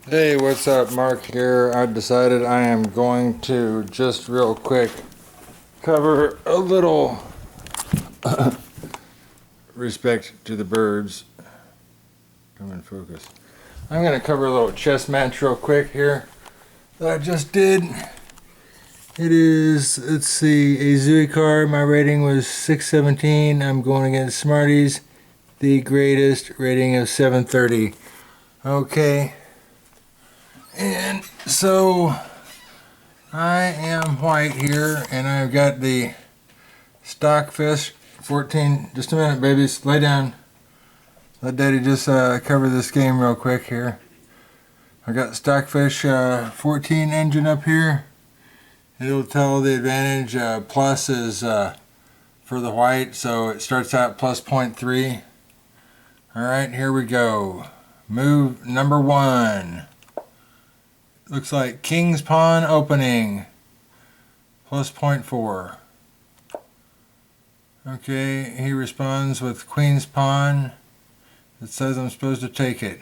Hey, what's up? Mark here. I decided I am going to just real quick cover a little respect to the birds. Come in focus. I'm going to cover a little chess match real quick here that I just did. It is, let's see, Ezuichar. My rating was 617. I'm going against Smarties, the greatest, rating of 730. Okay. And so I am white here, and I've got the Stockfish 14. Just a minute, babies. Lay down. Let Daddy just cover this game real quick here. I got Stockfish 14 engine up here. It'll tell the advantage. Plus is for the white, so it starts out plus 0.3. All right, here we go. Move number 1. Looks like King's Pawn opening, plus 0.4. Okay, he responds with Queen's Pawn. It says I'm supposed to take it,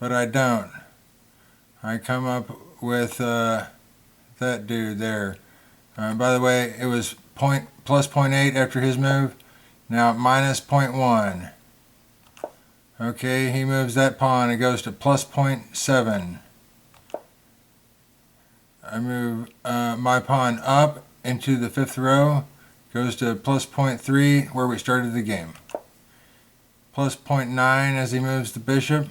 but I don't. I come up with that dude there. By the way, it was plus 0.8 after his move. Now minus 0.1. Okay, he moves that pawn. It goes to plus 0.7. I move my pawn up into the 5th row, goes to plus 0.3 where we started the game. Plus 0.9 as he moves the bishop.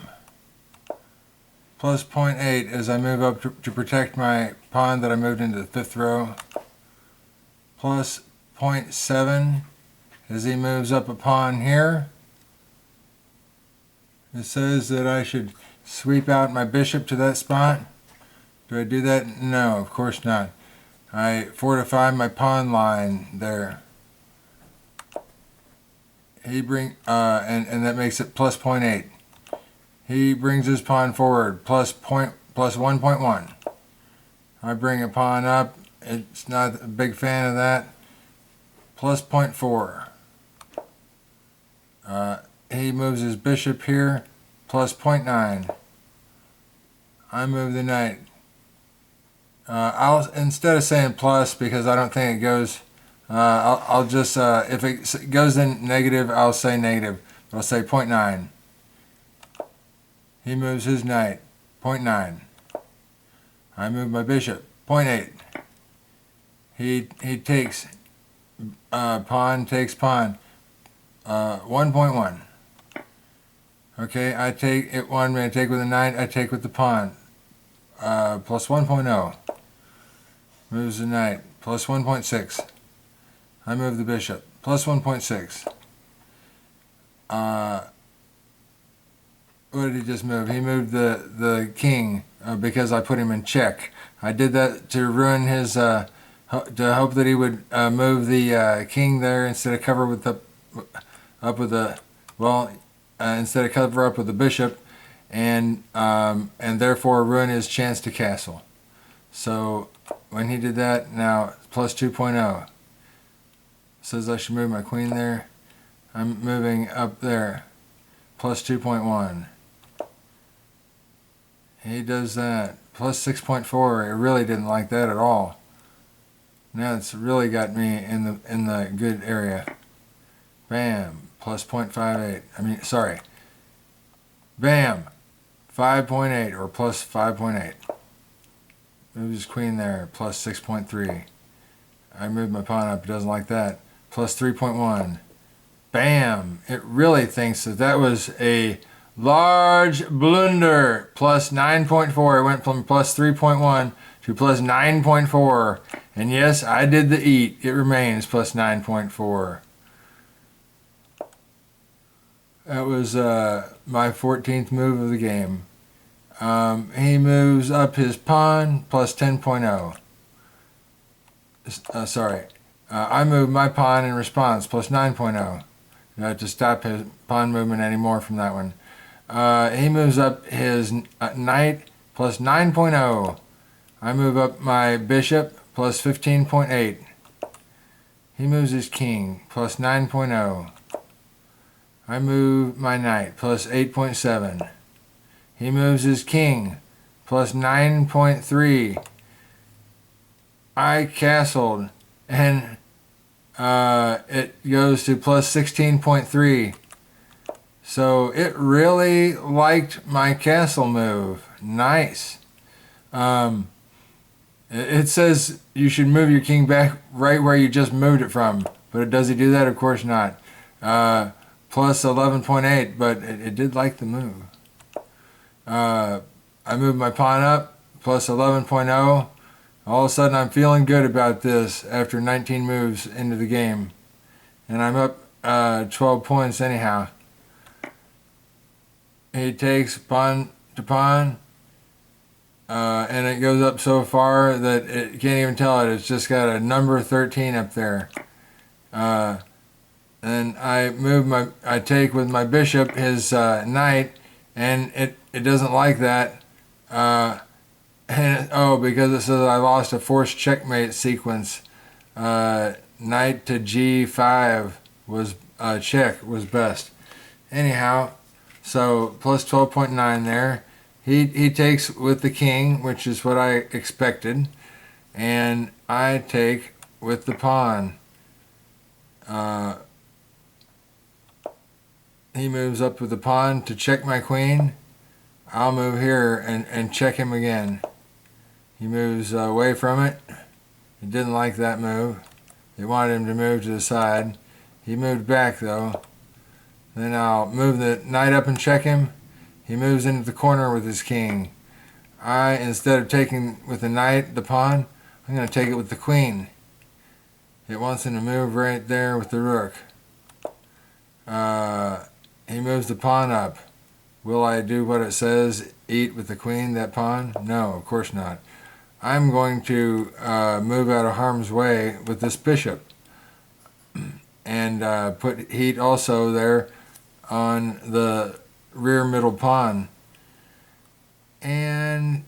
Plus 0.8 as I move up to protect my pawn that I moved into the 5th row. Plus 0.7 as he moves up a pawn here. It says that I should sweep out my bishop to that spot. Do I do that? No, of course not. I fortify my pawn line there. He and that makes it plus 0.8. He brings his pawn forward, plus 1.1. I bring a pawn up. It's not a big fan of that. Plus 0.4. He moves his bishop here, plus 0.9. I move the knight. I'll, instead of saying plus, because I don't think it goes, I'll just, if it goes in negative, I'll say negative. I'll say 0.9. He moves his knight, 0.9. I move my bishop, 0.8. He takes, pawn takes pawn, 1.1. Okay, I take it 1, I take with the knight, I take with the pawn, plus 1.0. Moves the knight, plus 1.6. I move the bishop, plus 1.6. What did he just move? He moved the king because I put him in check. I did that to ruin his, to hope that he would move the king there instead of cover with the, instead of cover up with the bishop, and therefore ruin his chance to castle. So when he did that, now plus 2.0. Says I should move my queen there. I'm moving up there, plus 2.1. He does that, plus 6.4. I really didn't like that at all. Now it's really got me in the good area. Bam, plus 0.58. I mean, sorry. Bam, 5.8 or plus 5.8. Move his queen there, plus 6.3. I moved my pawn up, it doesn't like that. Plus 3.1. Bam! It really thinks that that was a large blunder. Plus 9.4. It went from plus 3.1 to plus 9.4. And yes, I did the eat. It remains plus 9.4. That was my 14th move of the game. He moves up his pawn, plus 10.0. I move my pawn in response, plus 9.0. To stop his pawn movement anymore from that one. He moves up his knight, plus 9.0. I move up my bishop, plus 15.8. He moves his king, plus 9.0. I move my knight, plus 8.7. He moves his king, plus 9.3. I castled, and it goes to plus 16.3. So it really liked my castle move. Nice. It says you should move your king back right where you just moved it from. But does he do that? Of course not. Plus 11.8, but it did like the move. I moved my pawn up, plus 11.0. All of a sudden I'm feeling good about this after 19 moves into the game. And I'm up 12 points anyhow. He takes pawn to pawn. And it goes up so far that it can't even tell it. It's just got a number 13 up there. And I take with my bishop his knight, and it doesn't like that. Because it says I lost a forced checkmate sequence. Knight to g5 was check was best. Anyhow, so plus 12.9 there. He takes with the king, which is what I expected, and I take with the pawn. He moves up with the pawn to check my queen. I'll move here and check him again. He moves away from it. He didn't like that move. They wanted him to move to the side. He moved back though. Then I'll move the knight up and check him. He moves into the corner with his king. Instead of taking with the knight, the pawn, I'm going to take it with the queen. It wants him to move right there with the rook. He moves the pawn up. Will I do what it says, eat with the queen, that pawn? No, of course not. I'm going to move out of harm's way with this bishop. And put heat also there on the rear middle pawn. And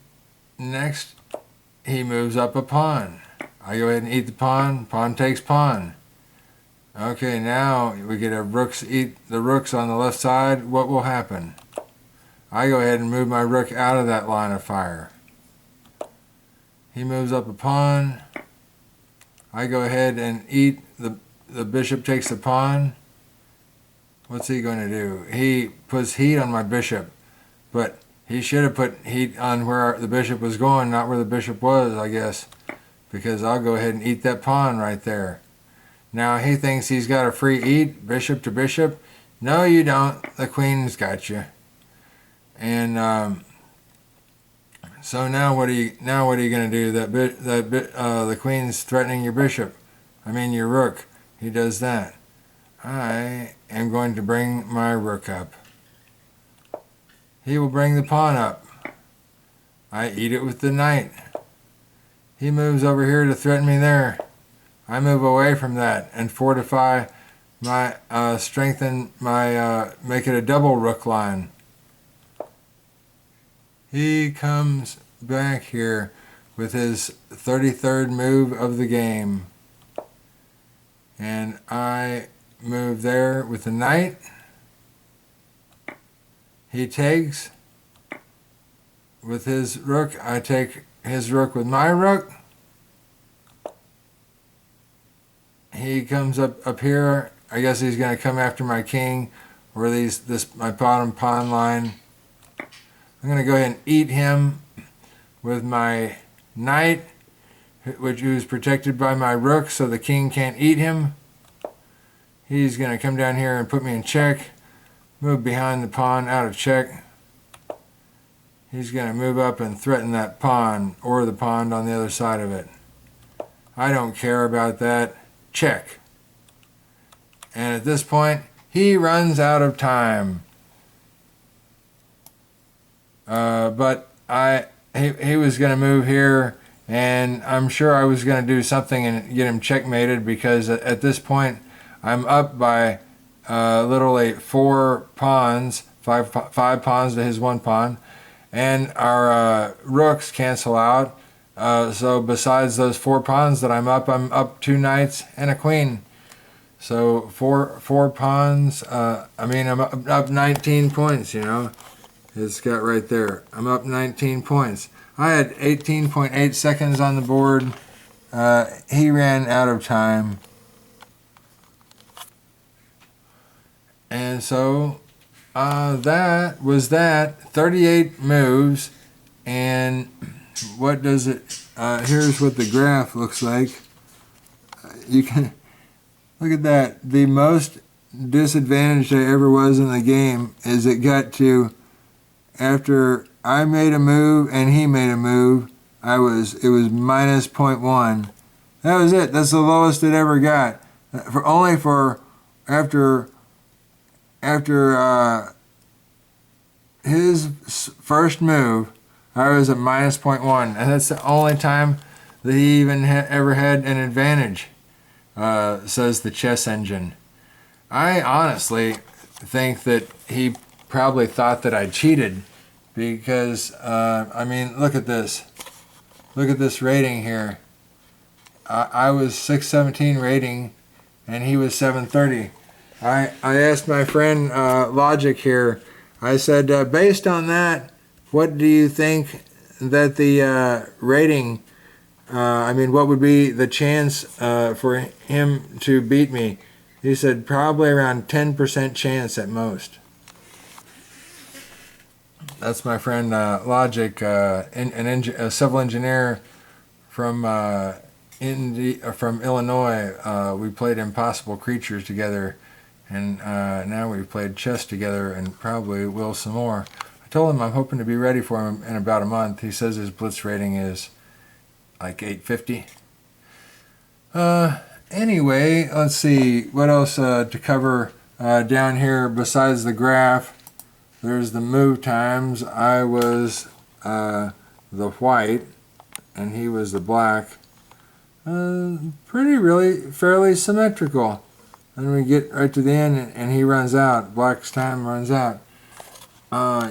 next he moves up a pawn. I go ahead and eat the pawn. Pawn takes pawn. Okay, now we get a rooks eat the rooks on the left side. What will happen? I go ahead and move my rook out of that line of fire. He moves up a pawn. I go ahead and eat the bishop takes the pawn. What's he going to do? He puts heat on my bishop, but he should have put heat on where the bishop was going, not where the bishop was, I guess, because I'll go ahead and eat that pawn right there. Now he thinks he's got a free eat, bishop to bishop. No, you don't. The queen's got you. And so now what are you going to do? The queen's threatening your bishop. I mean your rook. He does that. I am going to bring my rook up. He will bring the pawn up. I eat it with the knight. He moves over here to threaten me there. I move away from that and fortify my, strengthen my, make it a double rook line. He comes back here with his 33rd move of the game. And I move there with the knight. He takes with his rook. I take his rook with my rook. He comes up here. I guess he's going to come after my king or my bottom pawn line. I'm going to go ahead and eat him with my knight, who's protected by my rook, so the king can't eat him. He's going to come down here and put me in check, move behind the pawn out of check. He's going to move up and threaten that pawn or the pawn on the other side of it. I don't care about that. Check. And at this point, he runs out of time. But he was going to move here, and I'm sure I was going to do something and get him checkmated, because at this point I'm up by literally 4 pawns, five pawns to his 1 pawn, and our rooks cancel out. So besides those 4 pawns that I'm up 2 knights and a queen. So four pawns. I mean, I'm up 19 points. You know, It's got right there. I'm up 19 points. I had 18.8 seconds on the board. He ran out of time. And so that was that. 38 moves. And what does it... here's what the graph looks like. You can... Look at that. The most disadvantaged I ever was in the game is it got to... After I made a move and he made a move, it was minus 0.1. That was it. That's the lowest it ever got. After his first move, I was at minus 0.1, and that's the only time that he even ever had an advantage, says the chess engine. I honestly think that he probably thought that I cheated because, I mean, look at this. Look at this rating here. I was 617 rating, and he was 730. I asked my friend Logic here, I said, based on that, what do you think that the rating, what would be the chance for him to beat me? He said probably around 10% chance at most. That's my friend Logic, a civil engineer from Illinois. We played Impossible Creatures together, and now we've played chess together and probably will some more. I told him I'm hoping to be ready for him in about a month. He says his blitz rating is like 850. Anyway, let's see what else to cover down here besides the graph. There's the move times. I was the white and he was the black. Fairly symmetrical. Then we get right to the end and he runs out. Black's time runs out.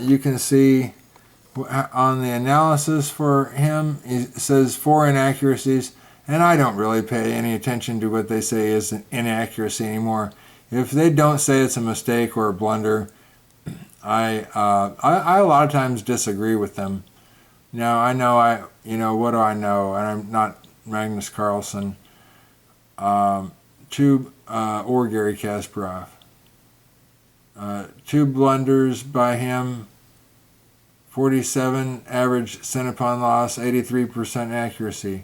You can see on the analysis for him, it says 4 inaccuracies, and I don't really pay any attention to what they say is an inaccuracy anymore. If they don't say it's a mistake or a blunder, I a lot of times disagree with them. Now I know what do I know? And I'm not Magnus Carlsen, or Gary Kasparov. 2 blunders by him, 47 average centipon loss, 83% accuracy.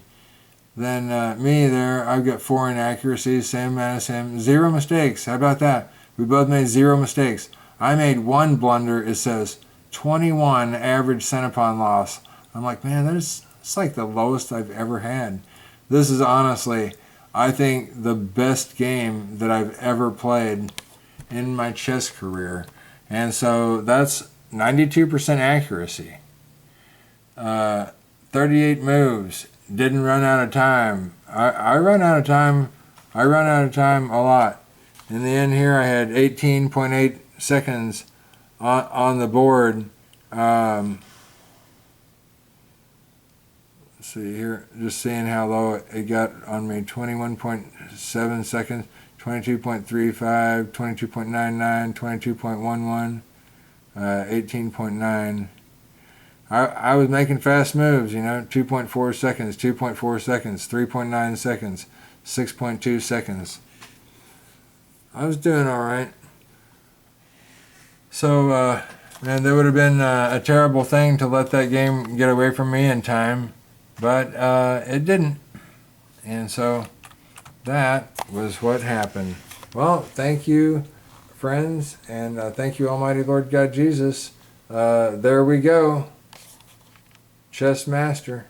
Then me there, I've got 4 inaccuracies, same as him, 0 mistakes. How about that? We both made 0 mistakes. I made 1 blunder. It says 21 average centipon loss. I'm like, man, it's like the lowest I've ever had. This is honestly, I think, the best game that I've ever played in my chess career. And so that's 92% accuracy. 38 moves. Didn't run out of time. I run out of time. I run out of time a lot. In the end here, I had 18.8 seconds on the board. Let's see here, just seeing how low it got on me. 21.7 seconds, 22.35, 22.99, 22.11, 18.9. I was making fast moves, 2.4 seconds, 2.4 seconds, 3.9 seconds, 6.2 seconds. I was doing all right. So, man, that would have been a terrible thing to let that game get away from me in time, but it didn't. And so that was what happened. Well, thank you, friends, and thank you, Almighty Lord God Jesus. There we go. Chess Master.